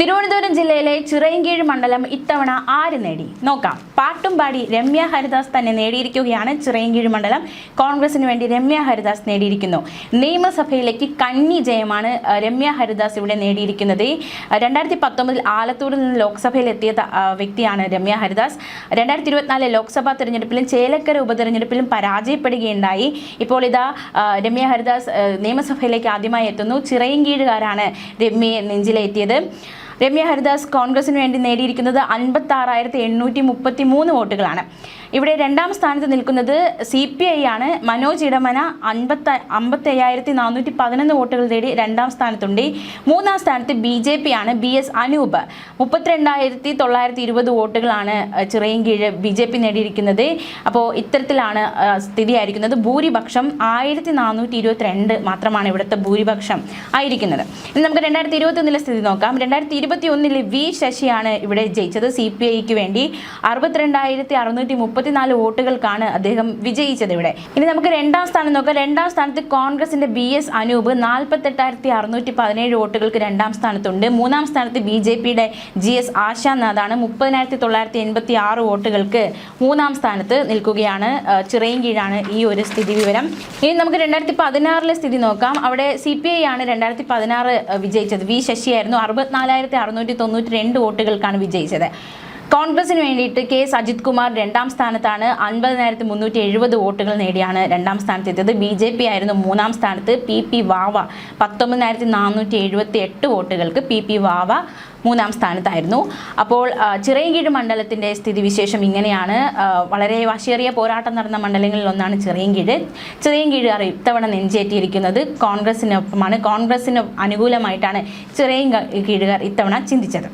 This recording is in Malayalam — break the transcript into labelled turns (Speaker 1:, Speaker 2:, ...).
Speaker 1: തിരുവനന്തപുരം ജില്ലയിലെ ചിറയൻകീഴ് മണ്ഡലം ഇത്തവണ ആര് നേടി നോക്കാം. പാട്ടുംപാടി രമ്യ ഹരിദാസ് തന്നെ നേടിയിരിക്കുകയാണ്. ചിറയൻകീഴ് മണ്ഡലം കോൺഗ്രസിന് വേണ്ടി രമ്യ ഹരിദാസ് നേടിയിരിക്കുന്നു. നിയമസഭയിലേക്ക് കന്നി ജയമാണ് രമ്യ ഹരിദാസ് ഇവിടെ നേടിയിരിക്കുന്നത്. 2019 ആലത്തൂരിൽ നിന്ന് ലോക്സഭയിൽ എത്തിയ വ്യക്തിയാണ് രമ്യ ഹരിദാസ്. 2024 ലോക്സഭാ തെരഞ്ഞെടുപ്പിലും ചേലക്കര ഉപതെരഞ്ഞെടുപ്പിലും പരാജയപ്പെടുകയുണ്ടായി. ഇപ്പോൾ ഇതാ രമ്യ ഹരിദാസ് നിയമസഭയിലേക്ക് ആദ്യമായി എത്തുന്നു. ചിറയൻകീഴുകാരാണ് രമ്യയെ നെഞ്ചിലേറ്റിയത്. രമ്യ ഹരിദാസ് കോൺഗ്രസിന് വേണ്ടി നേടിയിരിക്കുന്നത് 56,833 വോട്ടുകളാണ്. ഇവിടെ രണ്ടാം സ്ഥാനത്ത് നിൽക്കുന്നത് CPI ആണ്. മനോജ് ഇടമന 55,411 വോട്ടുകൾ നേടി രണ്ടാം സ്ഥാനത്തുണ്ട്. മൂന്നാം സ്ഥാനത്ത് BJP ആണ്. BS അനൂപ് 32,920 വോട്ടുകളാണ് ചിറയൻകീഴ് BJP നേടിയിരിക്കുന്നത്. അപ്പോൾ ഇത്തരത്തിലാണ് സ്ഥിതിയായിരിക്കുന്നത്. ഭൂരിപക്ഷം 1422 മാത്രമാണ് ഇവിടുത്തെ ഭൂരിപക്ഷം ആയിരിക്കുന്നത്. ഇനി നമുക്ക് 2021 സ്ഥിതി നോക്കാം. 2021 വി ശശിയാണ് ഇവിടെ ജയിച്ചത്. CPIക്ക് വേണ്ടി 62,634 വോട്ടുകൾക്കാണ് അദ്ദേഹം വിജയിച്ചത് ഇവിടെ. ഇനി നമുക്ക് രണ്ടാം സ്ഥാനം നോക്കാം. രണ്ടാം സ്ഥാനത്ത് കോൺഗ്രസിന്റെ BS അനൂപ് 48,617 വോട്ടുകൾക്ക് രണ്ടാം സ്ഥാനത്തുണ്ട്. മൂന്നാം സ്ഥാനത്ത് BJPയുടെ GS ആശാനാഥാണ് 30,986 വോട്ടുകൾക്ക് മൂന്നാം സ്ഥാനത്ത് നിൽക്കുകയാണ്. ചിറയൻകീഴാണ് ഈ ഒരു സ്ഥിതി വിവരം. ഇനി നമുക്ക് 2016 സ്ഥിതി നോക്കാം. അവിടെ CPI ആണ് 2016 വിജയിച്ചത്. വി ശശിയായിരുന്നു. 64,692 വോട്ടുകൾക്കാണ് വിജയിച്ചത്. കോൺഗ്രസിന് വേണ്ടിയിട്ട് K സജിത് കുമാർ രണ്ടാം സ്ഥാനത്താണ്. 50,370 വോട്ടുകൾ നേടിയാണ് രണ്ടാം സ്ഥാനത്തെത്തിയത്. BJP ആയിരുന്നു മൂന്നാം സ്ഥാനത്ത്. PP വാവ 19,478 വോട്ടുകൾക്ക് PP വാവ മൂന്നാം സ്ഥാനത്തായിരുന്നു. അപ്പോൾ ചിറയൻകീഴ് മണ്ഡലത്തിൻ്റെ സ്ഥിതിവിശേഷം ഇങ്ങനെയാണ്. വളരെ വാശിയേറിയ പോരാട്ടം നടന്ന മണ്ഡലങ്ങളിൽ ഒന്നാണ് ചിറയൻകീഴ്. ചിറയൻകീഴുകാർ ഇത്തവണ നെഞ്ചേറ്റിയിരിക്കുന്നത് കോൺഗ്രസിനൊപ്പമാണ്. കോൺഗ്രസിന് അനുകൂലമായിട്ടാണ് ചിറയൻകീഴുകാർ ഇത്തവണ ചിന്തിച്ചത്.